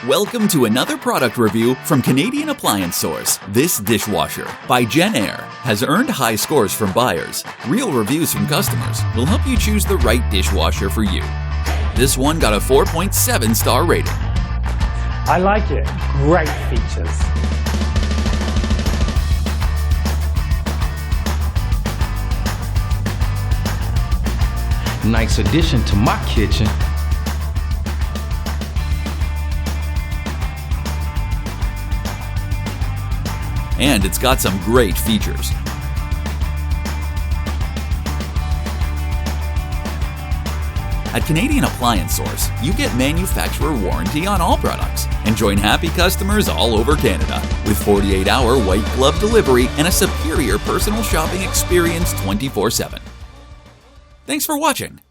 Welcome to another product review from Canadian appliance source. This dishwasher by Jenn-Air has earned high scores from buyers. Real reviews from customers will help you choose the right dishwasher for you. This one got a 4.7 star rating. I like it. Great features. Nice addition to my kitchen. And it's got some great features. At Canadian Appliance Source, you get manufacturer warranty on all products and join happy customers all over Canada with 48-hour white glove delivery and a superior personal shopping experience 24/7. Thanks for watching.